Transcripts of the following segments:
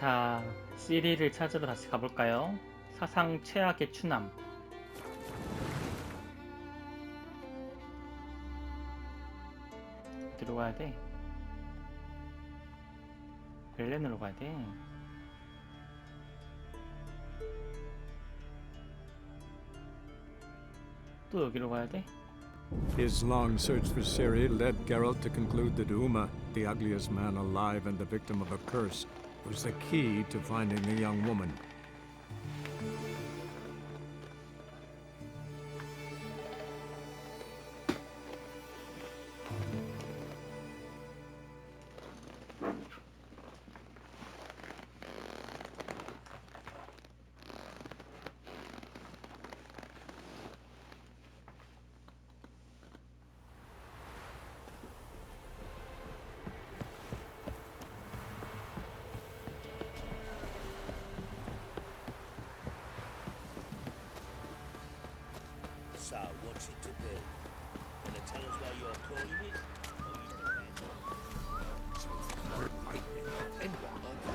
자, 시리를 찾으러 다시 가볼까요? 사상 최악의 추남. 어디로 가야 돼? 벨렌으로 가야 돼. 또 여기로 가야 돼? His long search for Ciri led Geralt to conclude that Uma, the ugliest man alive and the victim of a curse, was the key to finding the young woman. So, what's it to do? Gonna tell us why you're calling it?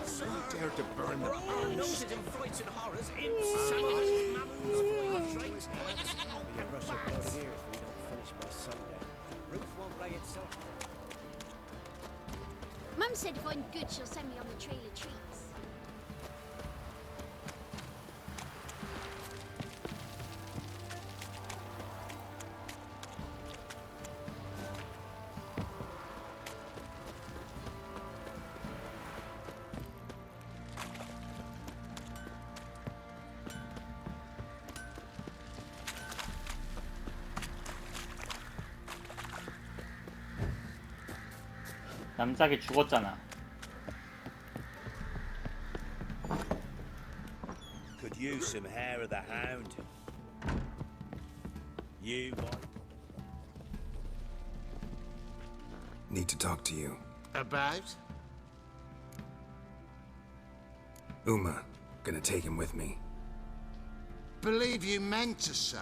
So you dare to burn the house? Noses and frights and horrors, imps, sailors, mammals, portraits. Be a rush of blood here if we don't finish by Sunday. Ruth won't lay itself. Mum said if I'm good, she'll send me on the trail of treats. 남작이 죽었잖아. Could use some hair of the hound. You, boy. Need to talk to you. About? Uma, gonna take him with me. Believe you meant to say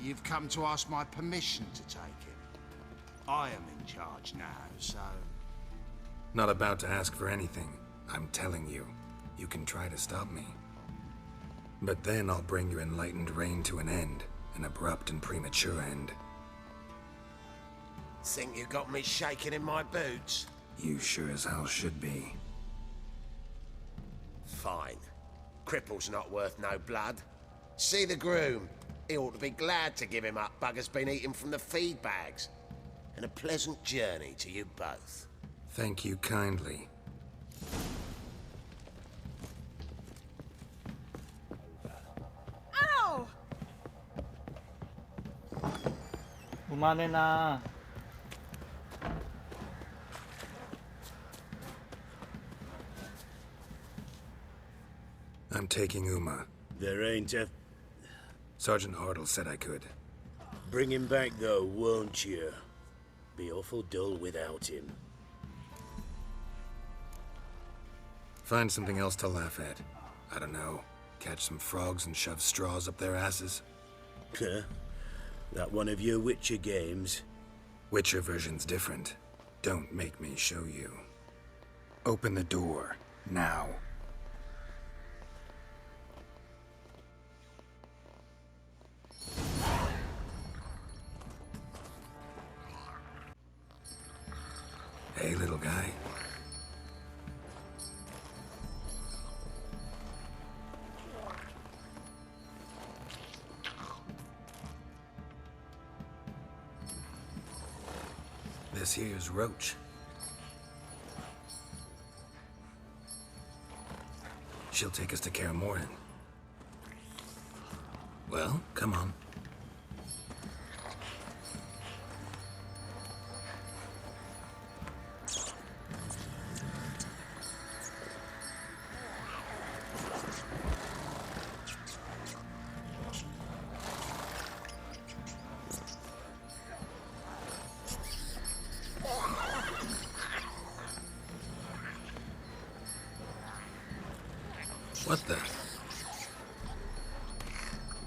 you've come to ask my permission to take him. I am in charge now, so... Not about to ask for anything. I'm telling you, you can try to stop me. But then I'll bring your enlightened reign to an end. An abrupt and premature end. Think you got me shaking in my boots? You sure as hell should be. Fine. Cripple's not worth no blood. See the groom. He ought to be glad to give him up. Bugger's been eating from the feed bags. And a pleasant journey to you both. Thank you kindly. Ow! 그만해놔. I'm taking Uma. There ain't a... Sergeant Hartle said I could. Bring him back, though, won't you? Be awful dull without him. Find something else to laugh at. I don't know. Catch some frogs and shove straws up their asses. Huh? That one of your Witcher games? Witcher version's different. Don't make me show you. Open the door. Now. Hey, little guy. This here's Roach. She'll take us to Keormorin. Well, come on. What the?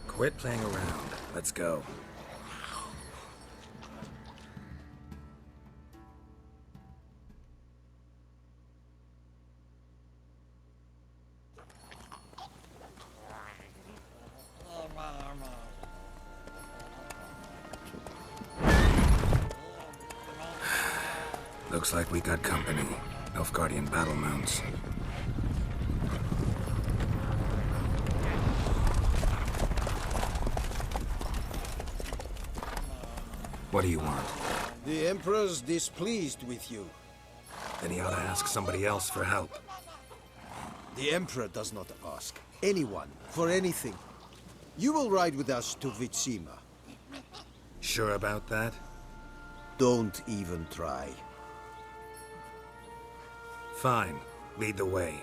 Quit playing around. Let's go. Looks like we got company. Nilfgaardian battle mounts. What do you want? The Emperor's displeased with you. Then he ought to ask somebody else for help. The Emperor does not ask anyone for anything. You will ride with us to Wicho3. Sure about that? Don't even try. Fine. Lead the way.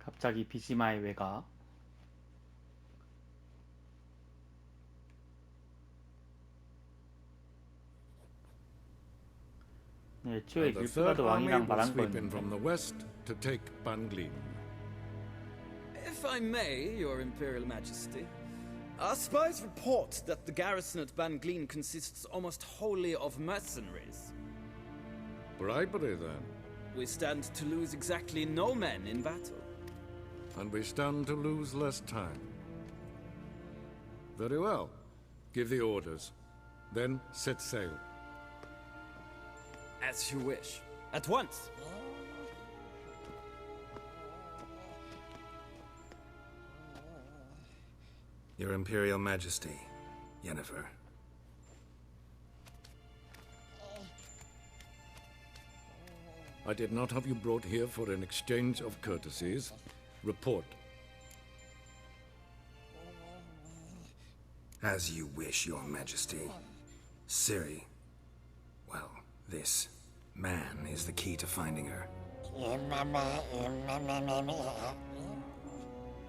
갑자기 비지마의 외가. 네, 애초에 And the 율프가드 Third Army 왕이랑 will 말한 sweep in 거였는데. from the west to take Banglim. If I may, Your Imperial Majesty, our spies report that the garrison at Bangleen consists almost wholly of mercenaries. Bribery, then. We stand to lose exactly no men in battle. And we stand to lose less time. Very well. Give the orders. Then set sail. As you wish. At once! Your Imperial Majesty, Yennefer. I did not have you brought here for an exchange of courtesies. Report. As you wish, Your Majesty. Ciri. Well, this man is the key to finding her.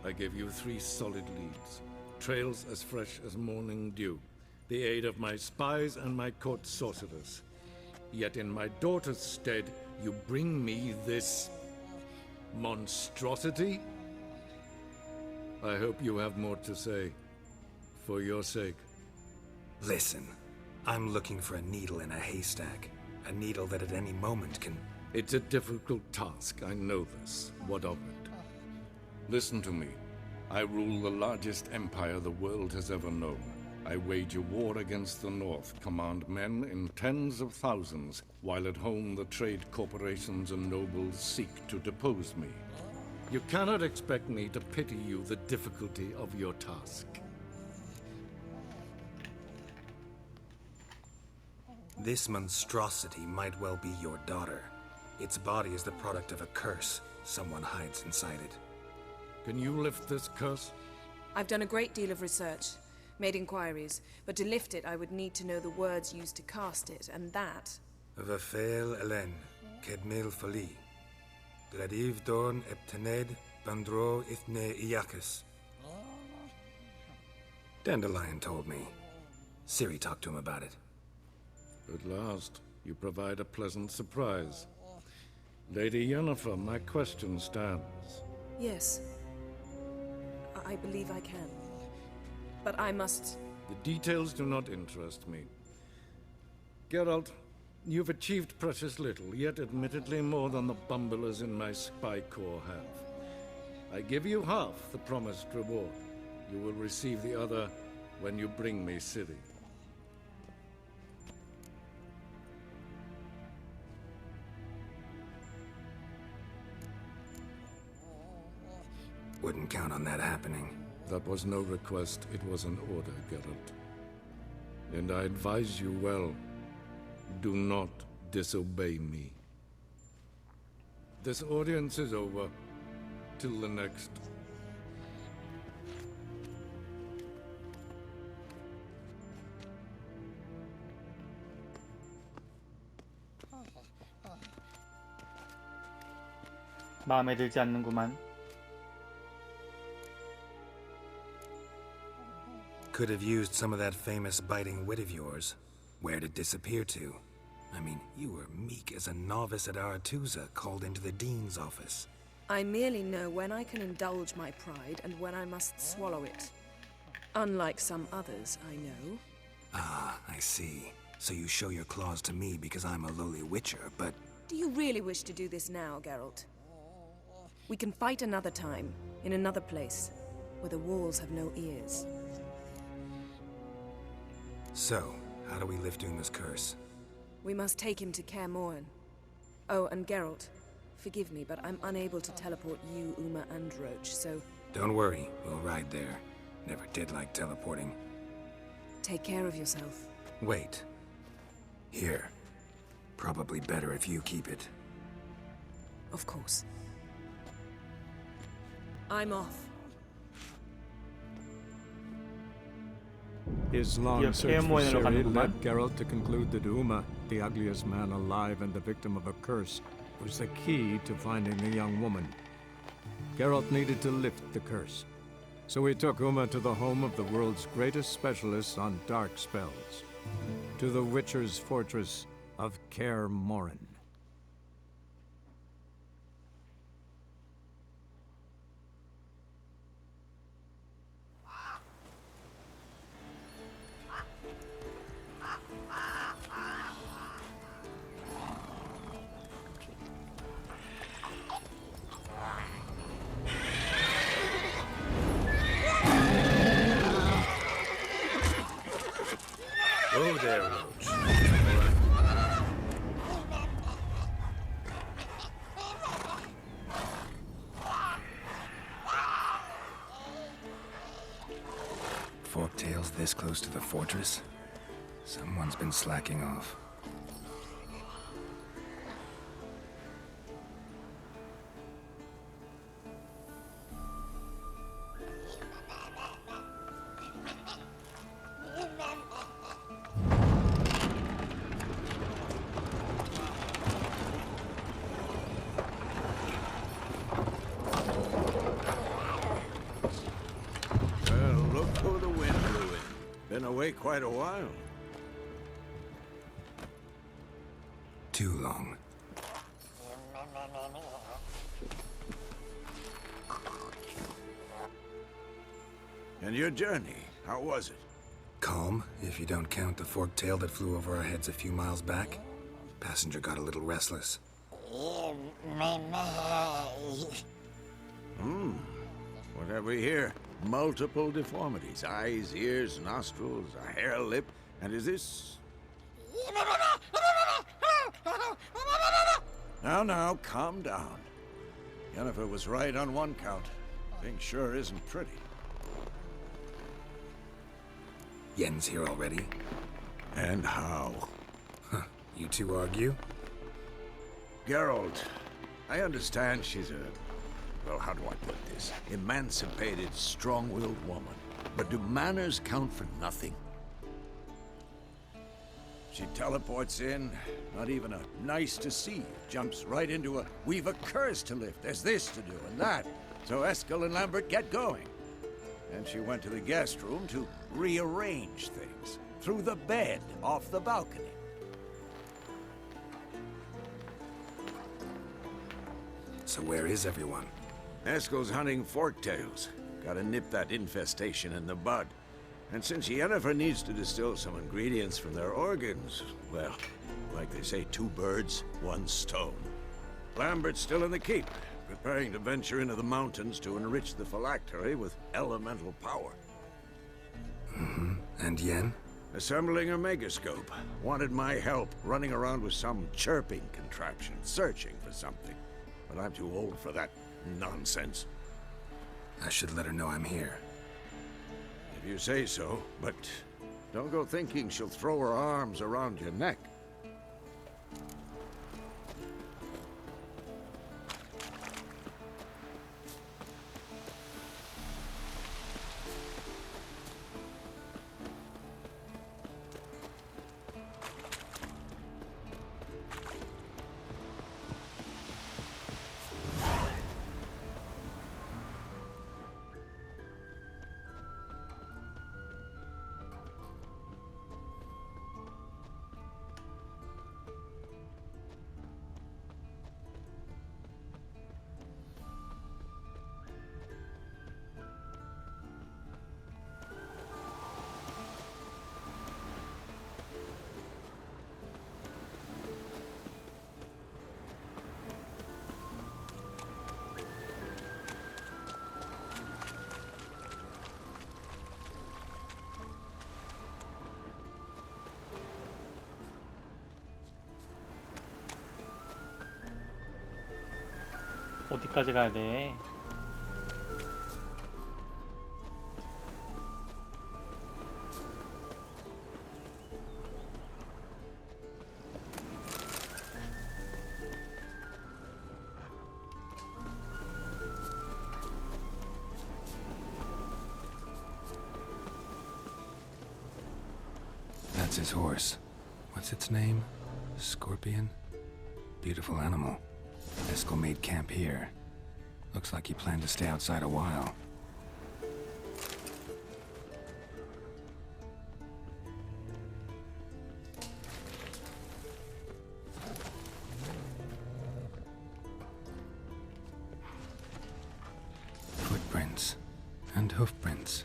I gave you 3 solid leads. Trails as fresh as morning dew. The aid of my spies and my court sorcerers. Yet in my daughter's stead, you bring me this monstrosity? I hope you have more to say. For your sake. Listen, I'm looking for a needle in a haystack. A needle that at any moment can... It's a difficult task, I know this. What of it? Listen to me. I rule the largest empire the world has ever known. I wage a war against the North, command men in tens of thousands, while at home the trade corporations and nobles seek to depose me. You cannot expect me to pity you the difficulty of your task. This monstrosity might well be your daughter. Its body is the product of a curse. Someone hides inside it. Can you lift this curse? I've done a great deal of research, made inquiries, but to lift it I would need to know the words used to cast it, and that... Vafel Elen, Kedmil Fali. Gladiv Dorn Eptened Bandro Ithne Iakis. Dandelion told me. Ciri talked to him about it. At last, you provide a pleasant surprise. Lady Yennefer, my question stands. Yes. I believe I can. But I must... The details do not interest me. Geralt, you've achieved precious little, yet admittedly more than the bumblers in my spy corps have. I give you half the promised reward. You will receive the other when you bring me Ciri. Wouldn't count on that happening. That was no request, it was an order, Geralt. And I advise you well, do not disobey me. This audience is over. Till the next. 마음에 들지 않는구만. Could have used some of that famous biting wit of yours. Where'd it disappear to? I mean, you were meek as a novice at Aretusa called into the dean's office. I merely know when I can indulge my pride and when I must swallow it. Unlike some others I know. Ah, I see. So you show your claws to me because I'm a lowly witcher, but... Do you really wish to do this now, Geralt? We can fight another time, in another place, where the walls have no ears. So, how do we lift Uma's curse? We must take him to Keormohen. Oh, and Geralt, forgive me, but I'm unable to teleport you, Uma, and Roach, so... Don't worry, we'll ride there. Never did like teleporting. Take care of yourself. Wait. Here. Probably better if you keep it. Of course. I'm off. His long Yeah, search for Keormohen으로 Ciri 가는구만. led Geralt to conclude that Uma, the ugliest man alive and the victim of a curse, was the key to finding the young woman. Geralt needed to lift the curse. So he took Uma to the home of the world's greatest specialists on dark spells. To the Witcher's fortress of Keormohen. Oh there, Roach. Forktail's this close to the fortress? Someone's been slacking off. Well, look who the wind blew in. Been away quite a while. Too long. And your journey, how was it? Calm, if you don't count the forktail that flew over our heads a few miles back. Passenger got a little restless. What have we here? Multiple deformities. Eyes, ears, nostrils, a hair lip. And is this... Now, calm down. Yennefer was right on one count. Thing sure isn't pretty. Yen's here already. And how? Huh, you two argue? Geralt, I understand she's a... Well, how do I put this? Emancipated, strong-willed woman. But do manners count for nothing? She teleports in, not even a nice to see. Jumps right into a, we've a curse to lift, there's this to do and that. So Eskel and Lambert get going. And she went to the guest room to rearrange things. Through the bed, off the balcony. So where is everyone? Eskel's hunting forktails. Gotta nip that infestation in the bud. And since Yennefer needs to distill some ingredients from their organs, well, like they say, 2 birds, 1 stone. Lambert's still in the keep, preparing to venture into the mountains to enrich the phylactery with elemental power. Mm-hmm. And Yen? Assembling a megascope. Wanted my help running around with some chirping contraption, searching for something. But I'm too old for that nonsense. I should let her know I'm here. If you say so, but don't go thinking she'll throw her arms around your neck. 어디까지 가야 돼? That's his horse. What's its name? Scorpion? Beautiful animal. Eskel made camp here. Looks like he planned to stay outside a while. Footprints. And hoofprints.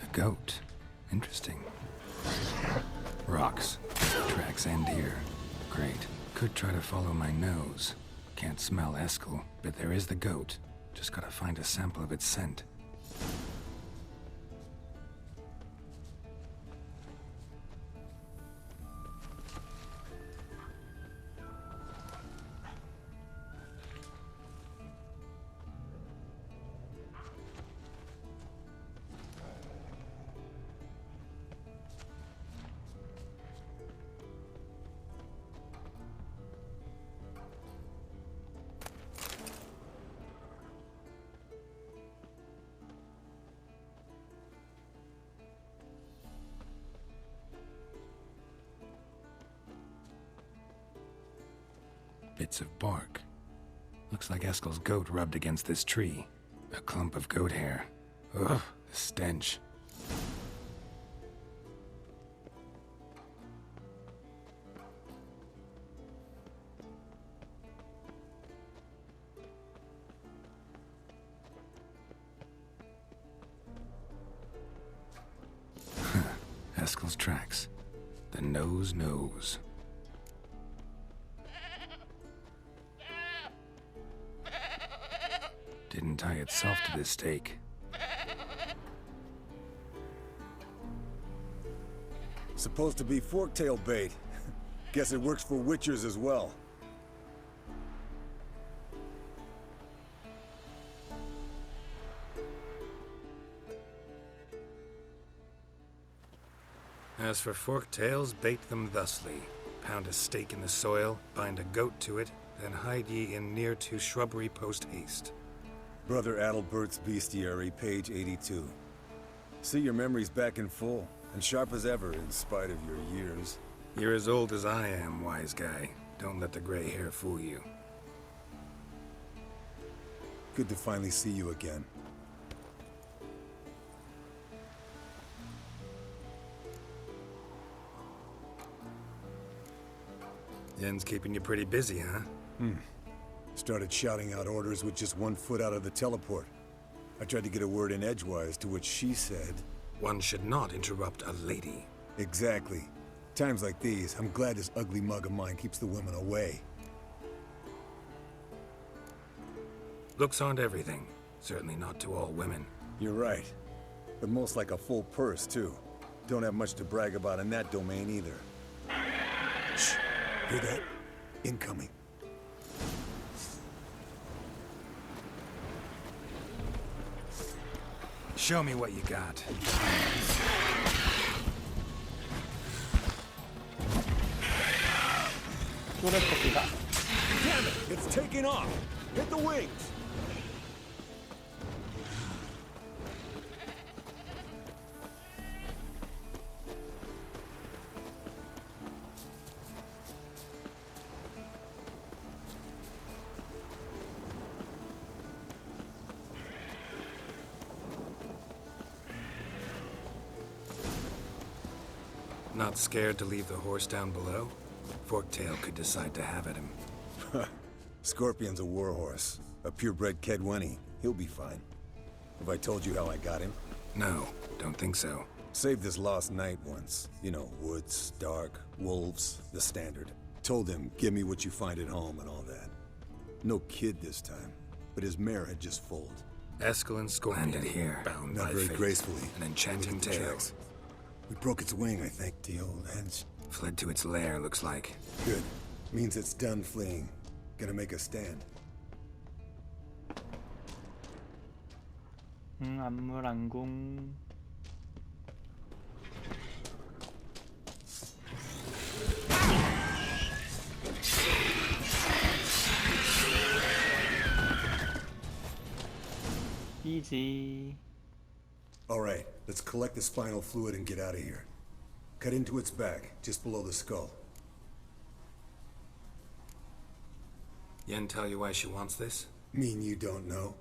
A goat. Interesting. Rocks. Tracks end here. Great. Could try to follow my nose. Can't smell Eskel, but there is the goat. Just gotta find a sample of its scent. Bits of bark. Looks like Eskel's goat rubbed against this tree. A clump of goat hair. Ugh, the stench. Eskel's tracks. The nose knows. Didn't tie itself to this stake. Supposed to be forktail bait. Guess it works for witchers as well. As for forktails, bait them thusly. Pound a stake in the soil, bind a goat to it, then hide ye in near to shrubbery post haste. Brother Adalbert's Bestiary, page 82. See, your memory's back in full, and sharp as ever in spite of your years. You're as old as I am, wise guy. Don't let the gray hair fool you. Good to finally see you again. Yen's keeping you pretty busy, huh? Started shouting out orders with just 1 foot out of the teleport. I tried to get a word in edgewise, to which she said... One should not interrupt a lady. Exactly. Times like these, I'm glad this ugly mug of mine keeps the women away. Looks aren't everything. Certainly not to all women. You're right. But most like a full purse, too. Don't have much to brag about in that domain, either. Shh. Hear that? Incoming. Show me what you got. Damn it! It's taking off! Hit the wings! Not scared to leave the horse down below? Forktail could decide to have at him. Scorpion's a warhorse. A purebred Kedwenny. He'll be fine. Have I told you how I got him? No, don't think so. Saved this lost knight once. You know, woods, dark, wolves, the standard. Told him, give me what you find at home and all that. No kid this time, but his mare had just foaled. Eskel and Scorpion Landed here, bound not by very fate. gracefully. An enchanting Look at the tale. tracks. We broke its wing, I think, the old hens. Fled to its lair, looks like. Good. Means it's done fleeing. Gonna make a stand. 안물 안궁. Easy. All right, let's collect the spinal fluid and get out of here. Cut into its back, just below the skull. Yen tell you why she wants this? Mean you don't know?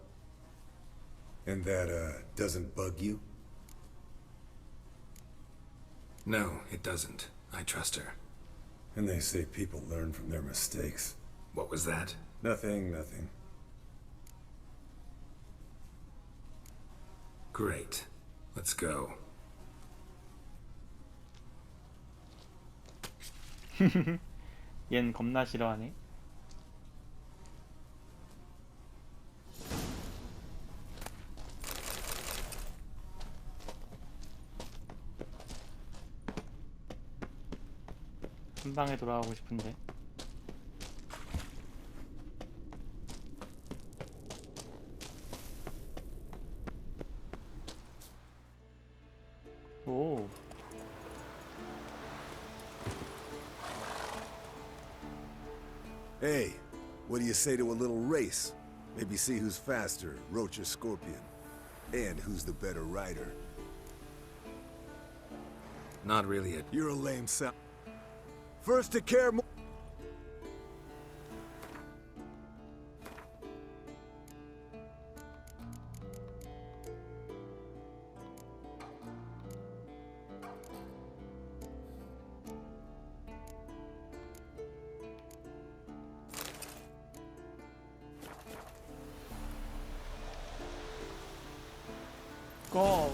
And that, doesn't bug you? No, it doesn't. I trust her. And they say people learn from their mistakes. What was that? Nothing, nothing. Great. Let's go. 얜 겁나 싫어하네. 한 방에 돌아가고 싶은데. 오. Hey, what do you say to a little race? Maybe see who's faster, Roach or Scorpion. And who's the better rider. Not really a... You're a lame sound. First to care more. 고.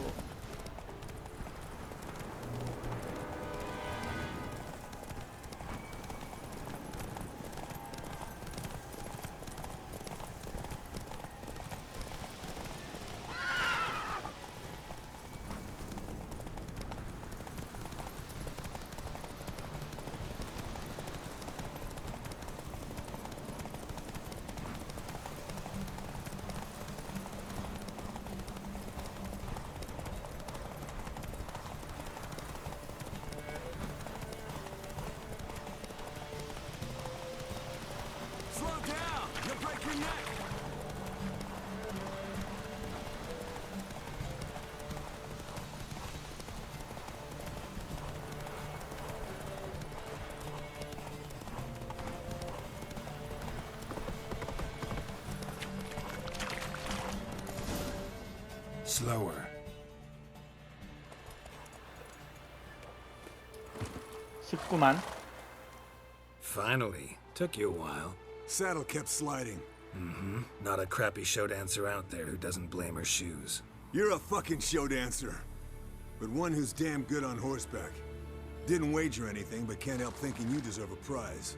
Slower. 쉽구만. Finally. Took you a while. Saddle kept sliding. Mm-hmm. Not a crappy show dancer out there who doesn't blame her shoes. You're a fucking show dancer. But one who's damn good on horseback. Didn't wager anything, but can't help thinking you deserve a prize.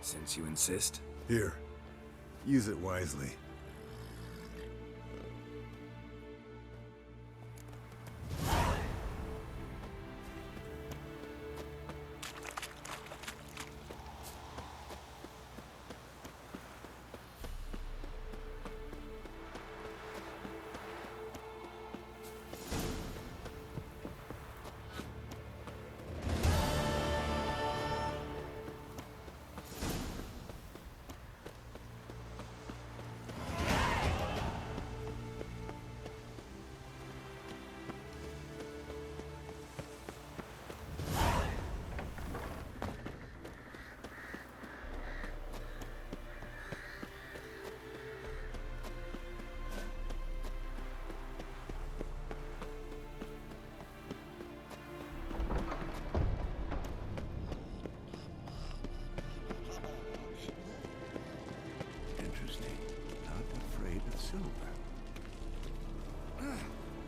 Since you insist. Here. Use it wisely.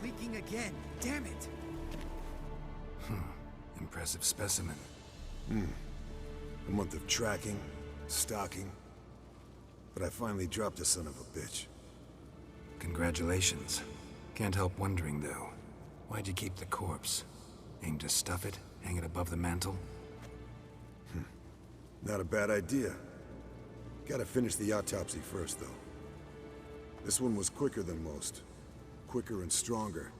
Leaking again. Damn it. Impressive specimen. A month of tracking, stalking. But I finally dropped the son of a bitch. Congratulations. Can't help wondering, though. Why'd you keep the corpse? Aim to stuff it? Hang it above the mantle? Not a bad idea. Gotta finish the autopsy first, though. This one was quicker than most. Quicker and stronger.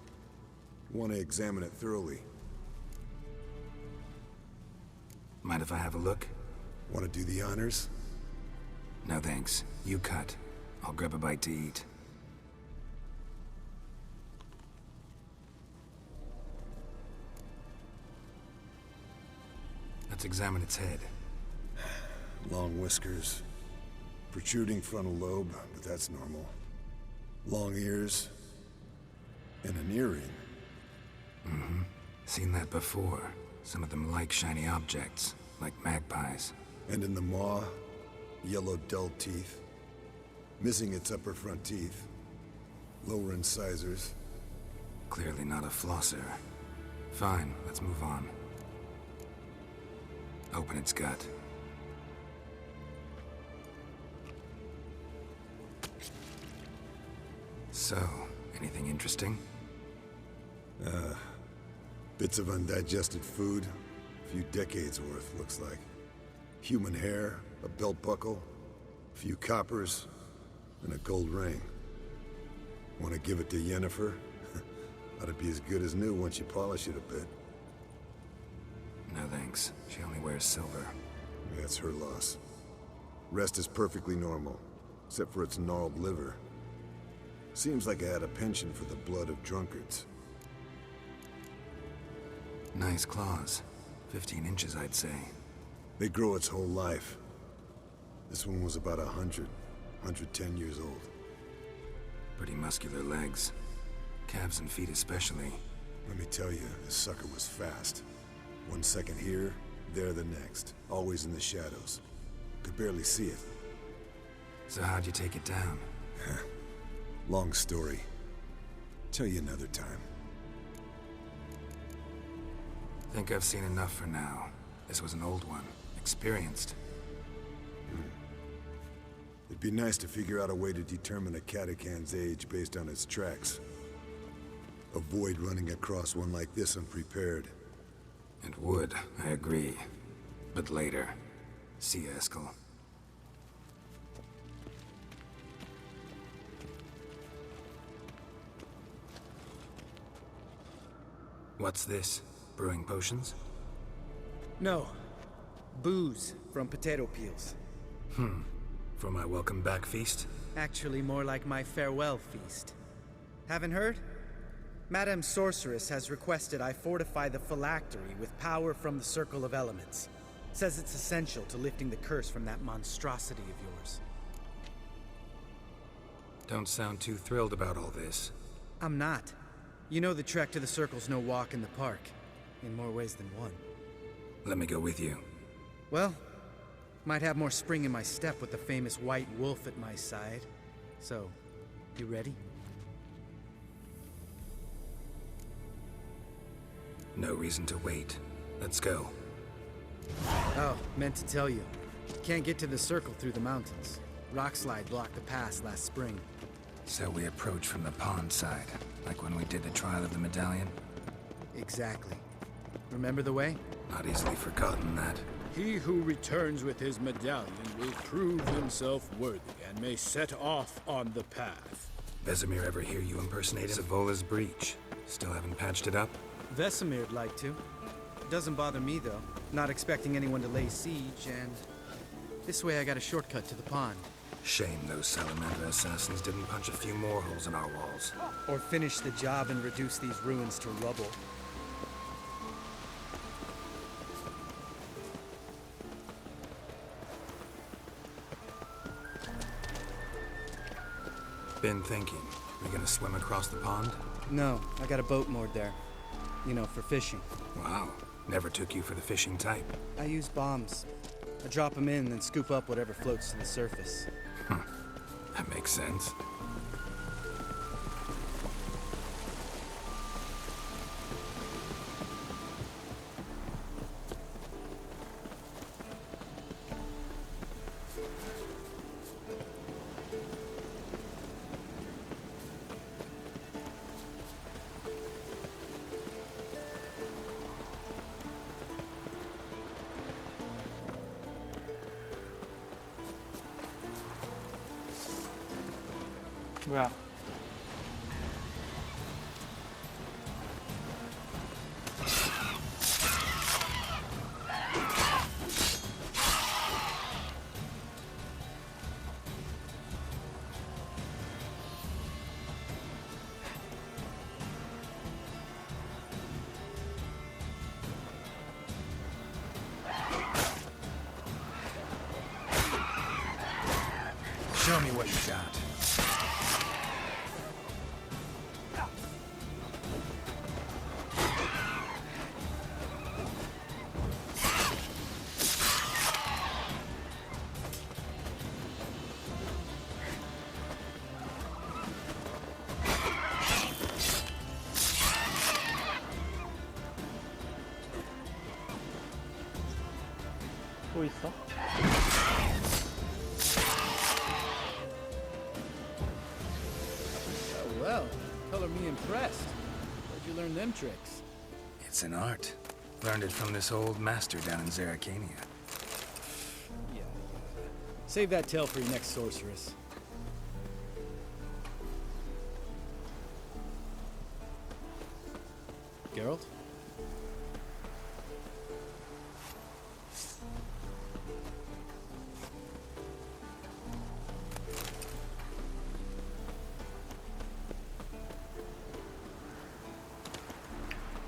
Want to examine it thoroughly. Mind if I have a look? Want to do the honors? No thanks. You cut. I'll grab a bite to eat. Let's examine its head. Long whiskers. Protruding frontal lobe, but that's normal. Long ears. And an earring. Mm-hmm. Seen that before. Some of them like shiny objects, like magpies. And in the maw, yellow dull teeth. Missing its upper front teeth. Lower incisors. Clearly not a flosser. Fine, let's move on. Open its gut. So, anything interesting? Bits of undigested food. A few decades worth, looks like. Human hair, a belt buckle, a few coppers, and a gold ring. Want to give it to Yennefer? Ought to be as good as new once you polish it a bit. No thanks. She only wears silver. That's her loss. Rest is perfectly normal, except for its gnarled liver. Seems like I had a penchant for the blood of drunkards. Nice claws. 15 inches, I'd say. They grow its whole life. This one was about 110 years old. Pretty muscular legs. Calves and feet especially. Let me tell you, this sucker was fast. 1 second here, there the next. Always in the shadows. Could barely see it. So how'd you take it down? Long story. Tell you another time. Think I've seen enough for now. This was an old one. Experienced. It'd be nice to figure out a way to determine a catacan's age based on its tracks. Avoid running across one like this unprepared. And would, I agree. But later. See you, Eskel. What's this? Brewing potions? No. Booze from potato peels. For my welcome back feast? Actually, more like my farewell feast. Haven't heard? Madame Sorceress has requested I fortify the phylactery with power from the Circle of Elements. Says it's essential to lifting the curse from that monstrosity of yours. Don't sound too thrilled about all this. I'm not. You know the trek to the Circle's no walk in the park. In more ways than one. Let me go with you. Well, might have more spring in my step with the famous white wolf at my side. So, you ready? No reason to wait. Let's go. Oh, meant to tell you. Can't get to the Circle through the mountains. Rockslide blocked the pass last spring. So we approach from the pond side, like when we did the trial of the medallion? Exactly. Remember the way? Not easily forgotten that. He who returns with his medallion will prove himself worthy and may set off on the path. Vesemir ever hear you impersonating Savola's breach? Still haven't patched it up? Vesemir'd like to. Doesn't bother me, though. Not expecting anyone to lay siege, and... this way I got a shortcut to the pond. Shame those Salamander assassins didn't punch a few more holes in our walls. Or finish the job and reduce these ruins to rubble. Been thinking. We gonna swim across the pond? No, I got a boat moored there. You know, for fishing. Wow. Never took you for the fishing type. I use bombs. I drop them in, then scoop up whatever floats to the surface. That makes sense. 뭐야? Show me what you got. 또 있어? Oh, well, color me impressed. Where'd you learn them tricks? It's an art. Learned it from this old master down in Zerrikania. Yeah. Save that tale for your next sorceress. Geralt?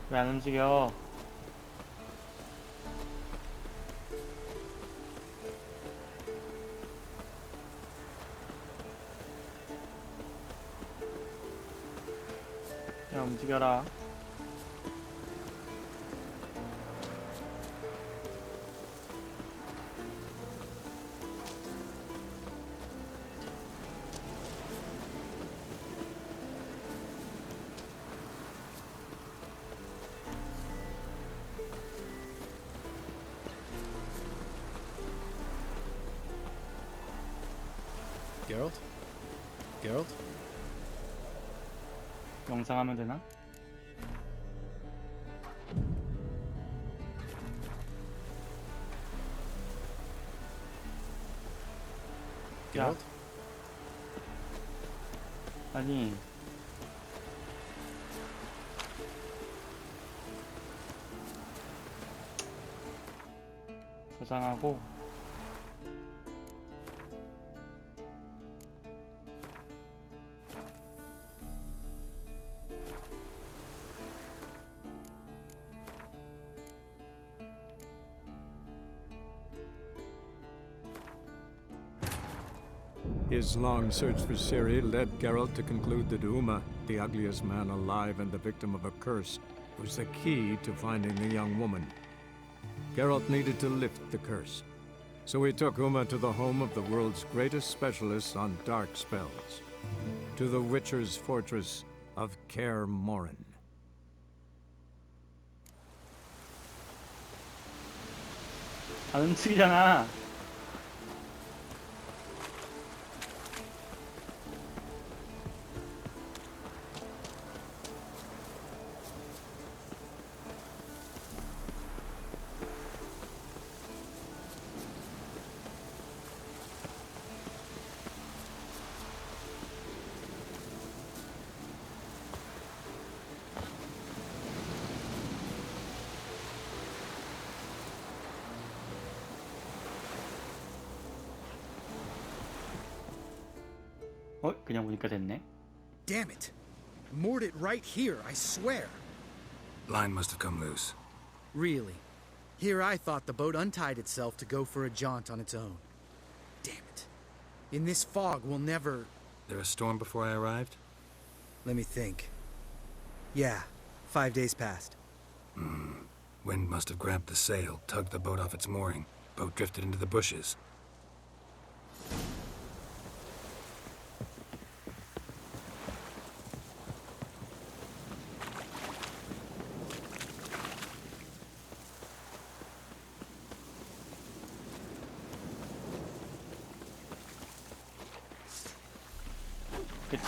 왜 안 움직여? 야, 움직여라. Geralt? Geralt? 영상하면 되나? Geralt? 아니. 저장하고. His long search for Ciri led Geralt to conclude that Uma, the ugliest man alive and the victim of a curse, was the key to finding the young woman. Geralt needed to lift the curse, so he took Uma to the home of the world's greatest specialist on dark spells, to the Witcher's fortress of Keormohen. 안 움직이잖아. 그냥 보니까 됐네. Damn it! Moored it right here, I swear. Line must have come loose. Really? Here I thought the boat untied itself to go for a jaunt on its own. Damn it. In this fog, we'll never... There a storm before I arrived? Let me think. Yeah, 5 days passed. Wind must have grabbed the sail, tugged the boat off its mooring. Boat drifted into the bushes.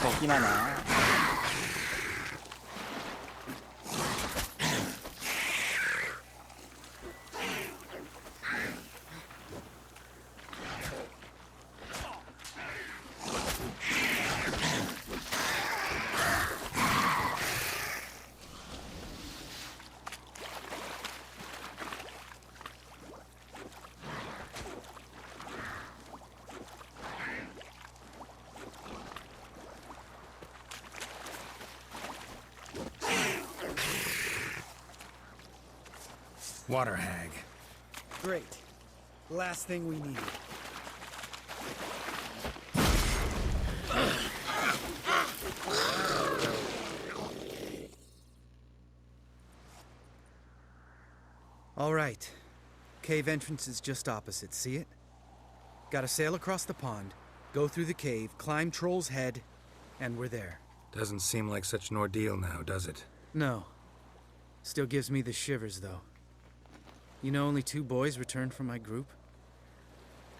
겁이 많아. Water hag. Great. Last thing we need. All right. Cave entrance is just opposite, see it? Gotta sail across the pond, go through the cave, climb Troll's Head, and we're there. Doesn't seem like such an ordeal now, does it? No. Still gives me the shivers, though. You know only 2 boys returned from my group?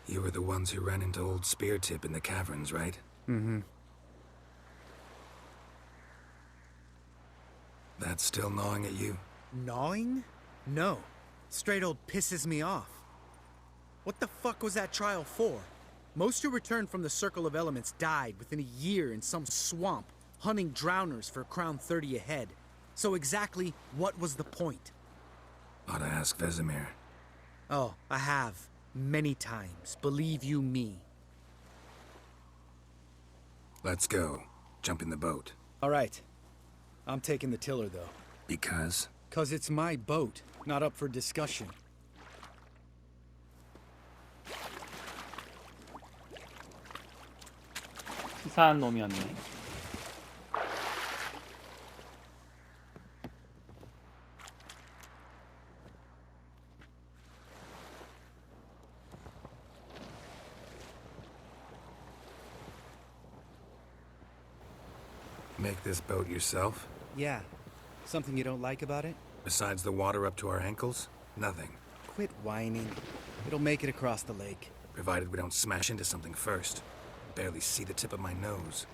You were the ones who ran into old Speartip in the caverns, right? Mm-hmm. That's still gnawing at you? Gnawing? No. Straight old pisses me off. What the fuck was that trial for? Most who returned from the Circle of Elements died within a year in some swamp, hunting drowners for a crown 30 a head. So exactly what was the point? Ought to ask Vesemir. Oh, I have. Many times. Believe you me. Let's go. Jump in the boat. All right. I'm taking the tiller, though. Because? 'Cause it's my boat, not up for discussion. 치사한 놈이었네. Make this boat yourself? Yeah. Something you don't like about it? Besides the water up to our ankles? Nothing. Quit whining. It'll make it across the lake. Provided we don't smash into something first. Barely see the tip of my nose.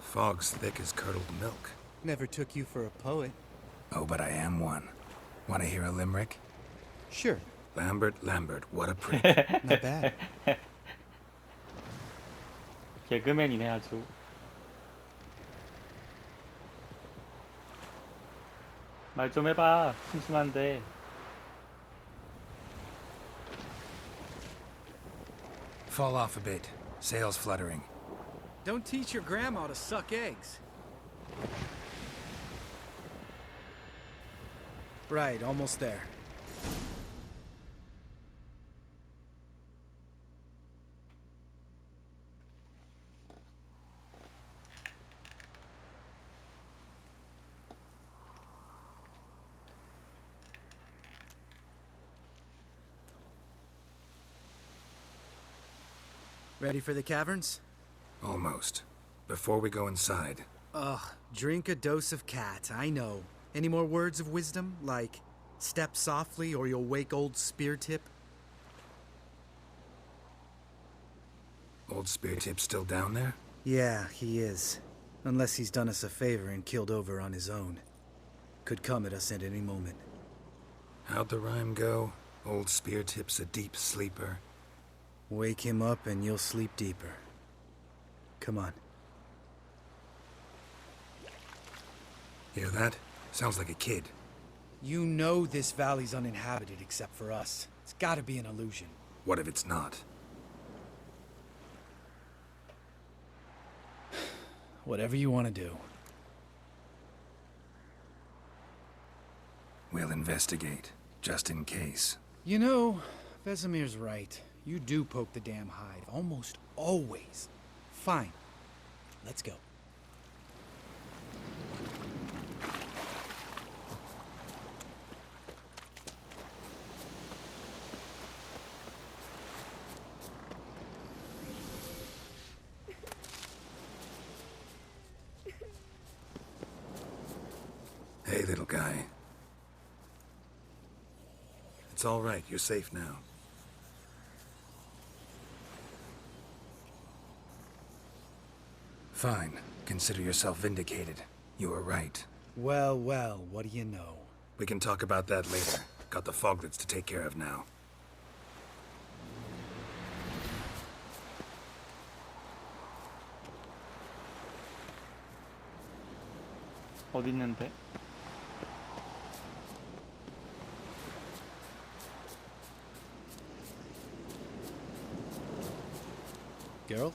Fog's thick as curdled milk. Never took you for a poet. Oh, but I am one. Want to hear a limerick? Sure. Lambert, what a prick. Not bad. 개그맨이네 아주. 말 좀 해봐. 심심한데. Fall off a bit. Sails fluttering. Don't teach your grandma to suck eggs. Right, almost there. Ready for the caverns? Almost. Before we go inside. Ugh, drink a dose of cat, I know. Any more words of wisdom, like, step softly or you'll wake old Speartip? Old Speartip's still down there? Yeah, he is. Unless he's done us a favor and killed over on his own. Could come at us at any moment. How'd the rhyme go? Old Speartip's a deep sleeper. Wake him up and you'll sleep deeper. Come on. Hear that? Sounds like a kid. You know this valley's uninhabited except for us. It's gotta be an illusion. What if it's not? Whatever you want to do. We'll investigate, just in case. You know, Vesemir's right. You do poke the damn hide, almost always. Fine. Let's go. Hey, little guy. It's all right. You're safe now. Fine. Consider yourself vindicated. You were right. Well, well, what do you know? We can talk about that later. Got the foglets to take care of now. 어디 있는데? Geralt?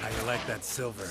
How you like that silver?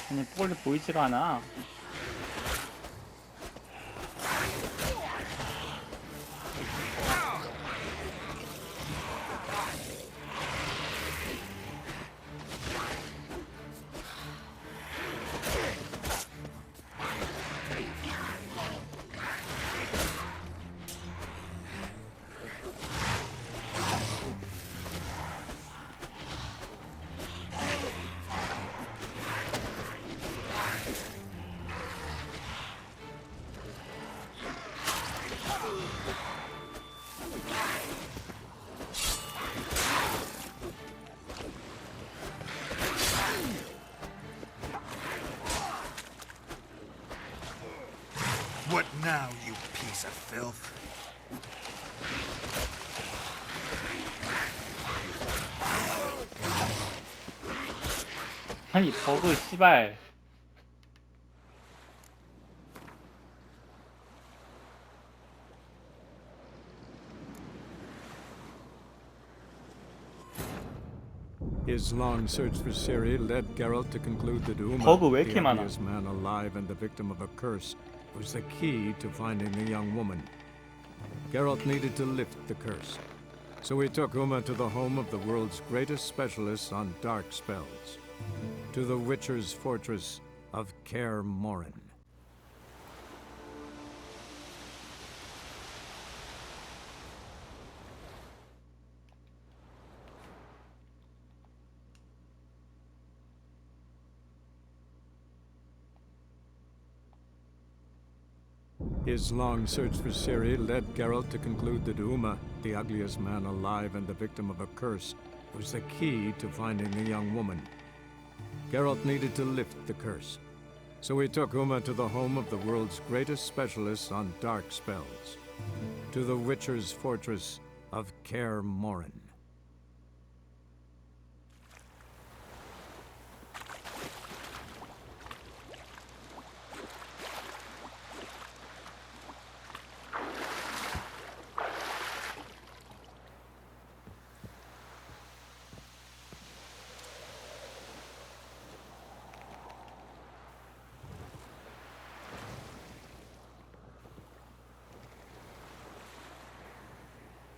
아니 폴이 보이지가 않아. What now, you piece of filth? 아니 버그 씨발. His long search for Ciri led Geralt to conclude that Uma, 버그 왜 the 이렇게 많아? ugliest man alive and the victim of a curse, was the key to finding the young woman. Geralt needed to lift the curse, so he took Uma to the home of the world's greatest specialist on dark spells, to the Witcher's fortress of Keormohen. His long search for Ciri led Geralt to conclude that Uma, the ugliest man alive and the victim of a curse, was the key to finding the young woman. Geralt needed to lift the curse, so he took Uma to the home of the world's greatest specialist on dark spells, to the Witcher's fortress of Keormohen.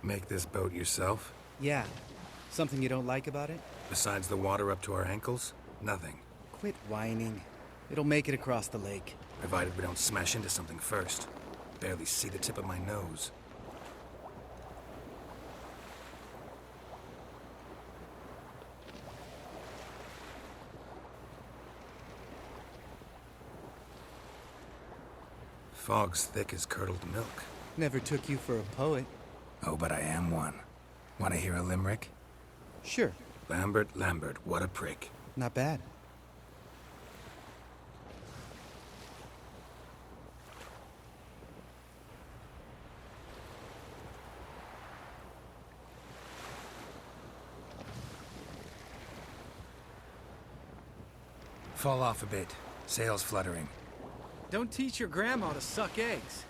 Make this boat yourself? Yeah. Something you don't like about it? Besides the water up to our ankles? Nothing. Quit whining. It'll make it across the lake. Provided we don't smash into something first. Barely see the tip of my nose. fog's thick as curdled milk. Never took you for a poet. Oh, but I am one. Want to hear a limerick? Sure. Lambert, Lambert, what a prick. Not bad. Fall off a bit. Sails fluttering. Don't teach your grandma to suck eggs.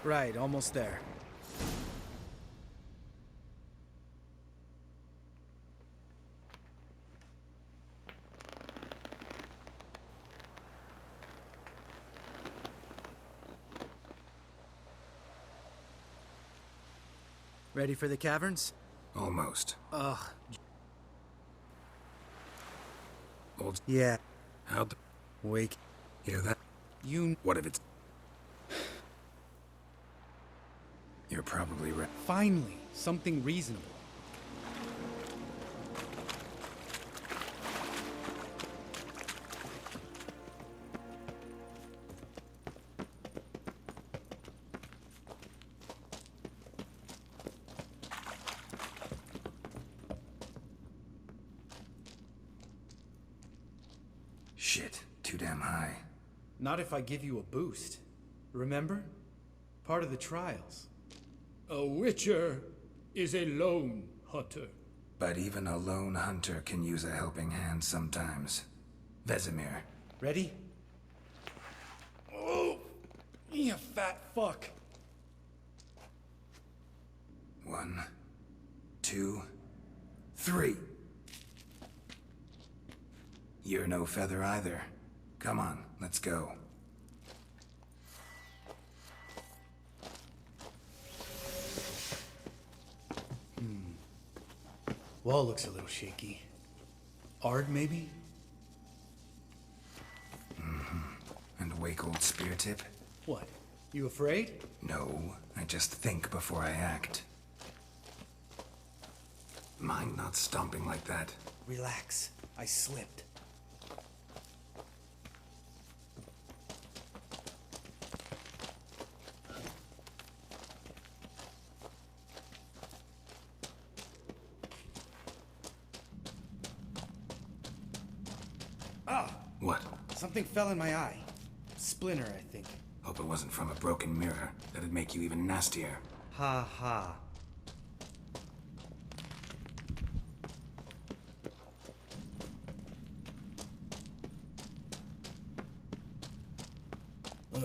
Right, almost there. Ready for the caverns? Almost. Ugh. Old. Yeah. How'd the... Wake. Hear that? You... What if it's... You're probably right. Finally, something reasonable. Shit, too damn high. Not if I give you a boost. Remember? Part of the trials. A witcher is a lone hunter. But even a lone hunter can use a helping hand sometimes. Vesemir. Ready? Oh! You fat fuck! 1, 2, 3. You're no feather either. Come on, let's go. Wall looks a little shaky. Ard, maybe? And wake old spear tip? What? You afraid? No, I just think before I act. Mind not stomping like that. Relax. I slipped. Ah! What? Something fell in my eye. Splinter, I think. Hope it wasn't from a broken mirror. That'd make you even nastier. Ha ha. Ugh.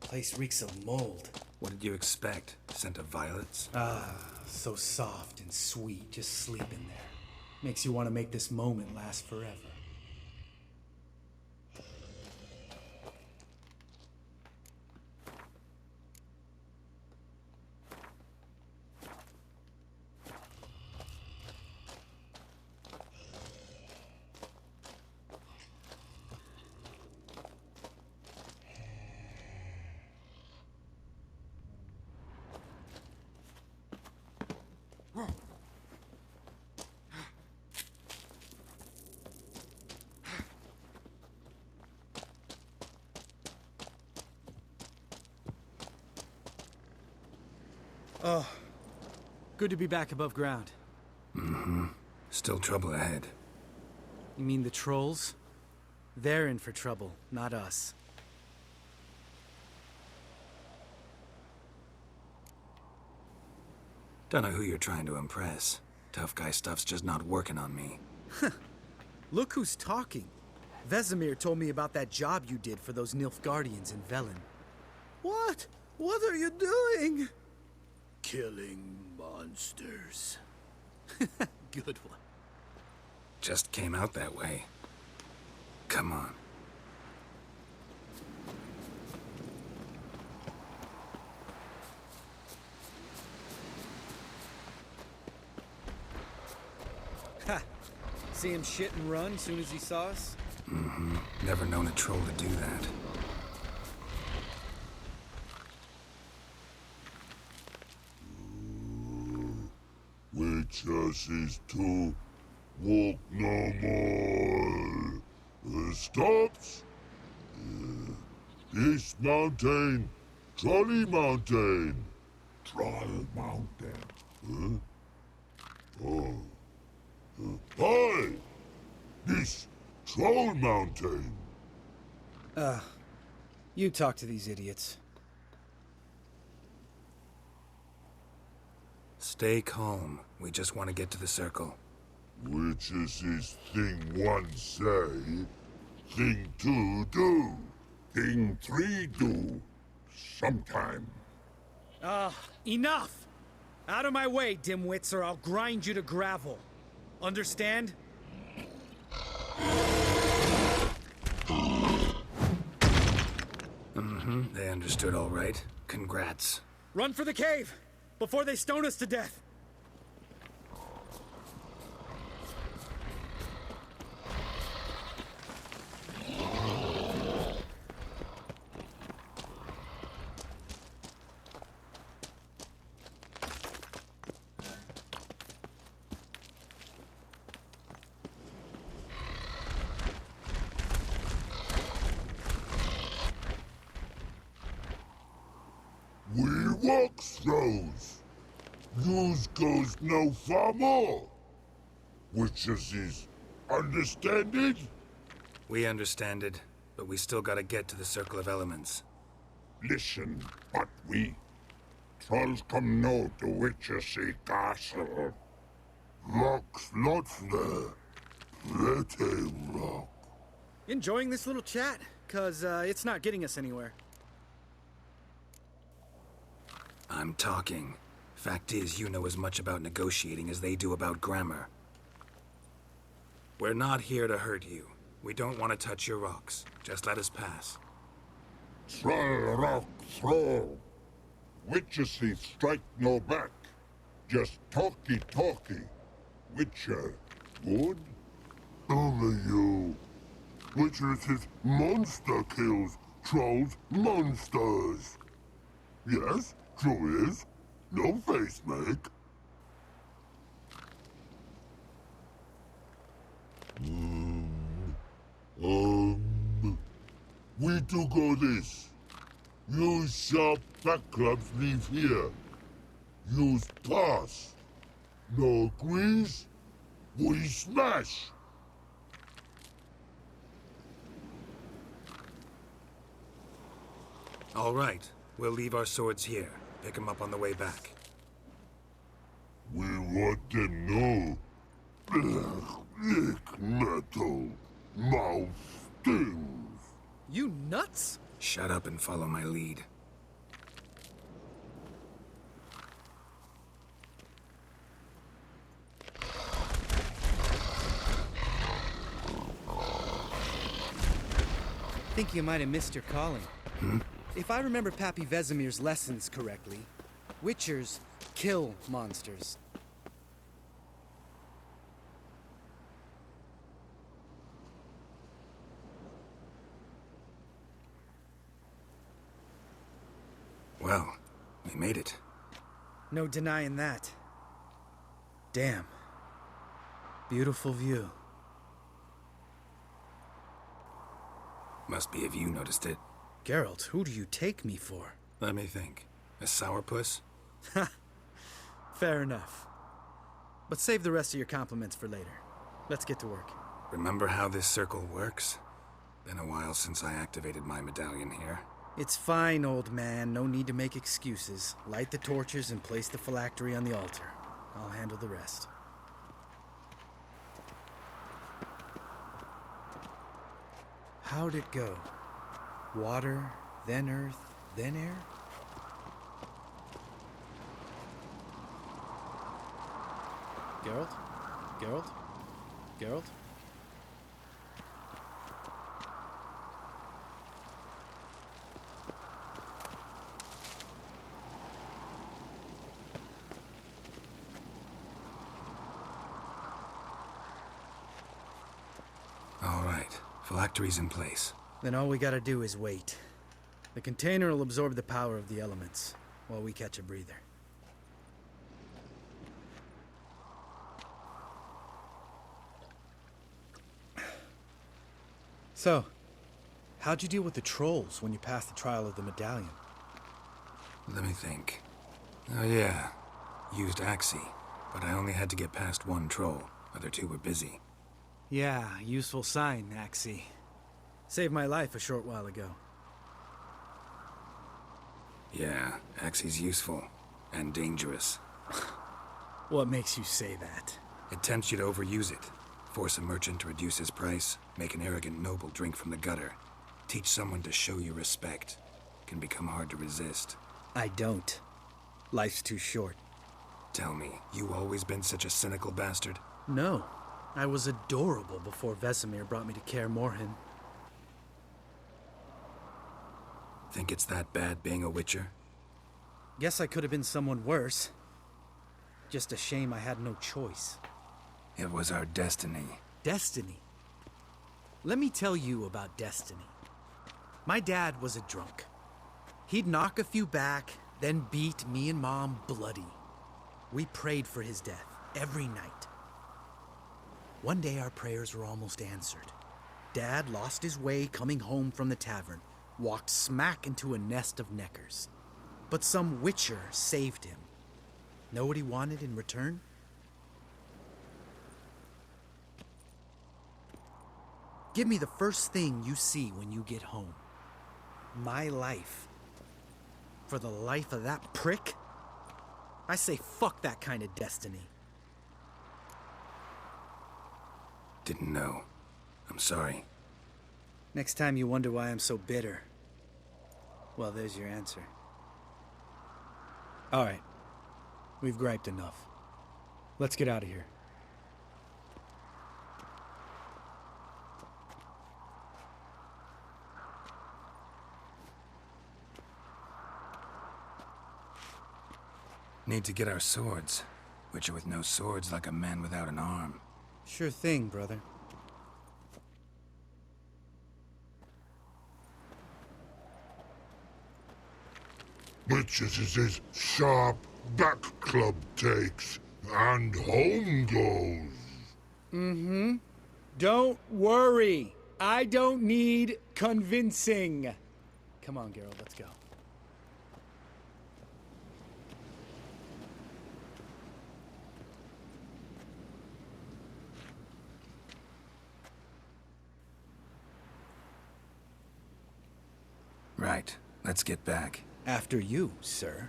Place reeks of mold. What did you expect? Scent of violets? Ah, so soft and sweet. Just sleep in there. Makes you want to make this moment last forever. Oh, good to be back above ground. Still trouble ahead. You mean the trolls? They're in for trouble, not us. Don't know who you're trying to impress. Tough guy stuff's just not working on me. Look who's talking. Vesemir told me about that job you did for those Nilfgaardians in Velen. What? What are you doing? Killing monsters. Good one. Just came out that way. Come on. Ha! See him shit and run as soon as he saw us? Never known a troll to do that. Which us is to walk no more. Stops. This mountain. Trolley Mountain. Troll Mountain. Huh? Oh. Hi! This Troll Mountain. You talk to these idiots. Stay calm. We just want to get to the circle. Which is this thing one say, thing two do, thing three do, sometime. Enough! Out of my way, dimwits, or I'll grind you to gravel. Understand? They understood all right. Congrats. Run for the cave! Before they stone us to death! We walk throws. Yous goes no far more. Which is understand it? We understand it, but we still gotta get to the Circle of Elements. Listen, but we trolls come no to Witcher3 castle. Rocks lots there. Plenty rock. Enjoying this little chat? 'Cause it's not getting us anywhere. I'm talking. Fact is, you know as much about negotiating as they do about grammar. We're not here to hurt you. We don't want to touch your rocks. Just let us pass. Troll rock throw. Witcher3 strike no back. Just talky. Witcher, good? Only you. Witcher3 monster kills trolls monsters. Yes, true is. No face make. We do go this. Use sharp back clubs leave here. Use pass. No agrees, we smash. All right. We'll leave our swords here. Pick them up on the way back. We want them know. Lick metal. Mouth stings. You nuts? Shut up and follow my lead. Think you might have missed your calling. If I remember Pappy Vesemir's lessons correctly, Witchers kill monsters. Well, we made it. No denying that. Damn. Beautiful view. Must be if you noticed it. Geralt, who do you take me for? Let me think. A sourpuss? Fair enough. But save the rest of your compliments for later. Let's get to work. Remember how this circle works? Been a while since I activated my medallion here. It's fine, old man. No need to make excuses. Light the torches and place the phylactery on the altar. I'll handle the rest. How'd it go? Water, then earth, then air? Geralt? Geralt? Geralt? All right. Phylactery's in place. Then all we gotta do is wait. The container will absorb the power of the elements, while we catch a breather. So, how'd you deal with the trolls when you passed the trial of the medallion? Let me think. Oh yeah, used Axie, but I only had to get past one troll. Other two were busy. Yeah, useful sign, Axie. Saved my life a short while ago. Yeah, Axie's useful. And dangerous. What makes you say that? It tempts you to overuse it. Force a merchant to reduce his price, make an arrogant noble drink from the gutter. Teach someone to show you respect. Can become hard to resist. I don't. Life's too short. Tell me, you always been such a cynical bastard? No. I was adorable before Vesemir brought me to Keormohen. Think it's that bad being a witcher? Guess I could have been someone worse. Just a shame I had no choice. It was our destiny. Destiny? Let me tell you about destiny. My dad was a drunk. He'd knock a few back, then beat me and Mom bloody. We prayed for his death every night. One day our prayers were almost answered. Dad lost his way coming home from the tavern, walked smack into a nest of neckers. But some witcher saved him. Know what he wanted in return? Give me the first thing you see when you get home. My life. For the life of that prick? I say fuck that kind of destiny. Didn't know. I'm sorry. Next time you wonder why I'm so bitter, well, there's your answer. All right. We've griped enough. Let's get out of here. Need to get our swords. Witcher with no swords like a man without an arm. Sure thing, brother. Bitches is sharp back club takes, and home goes. Mm-hmm. Don't worry. I don't need convincing. Come on, Geralt, let's go. Right. Let's get back. After you, sir.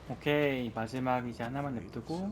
오케이, 마지막 이제 하나만 냅두고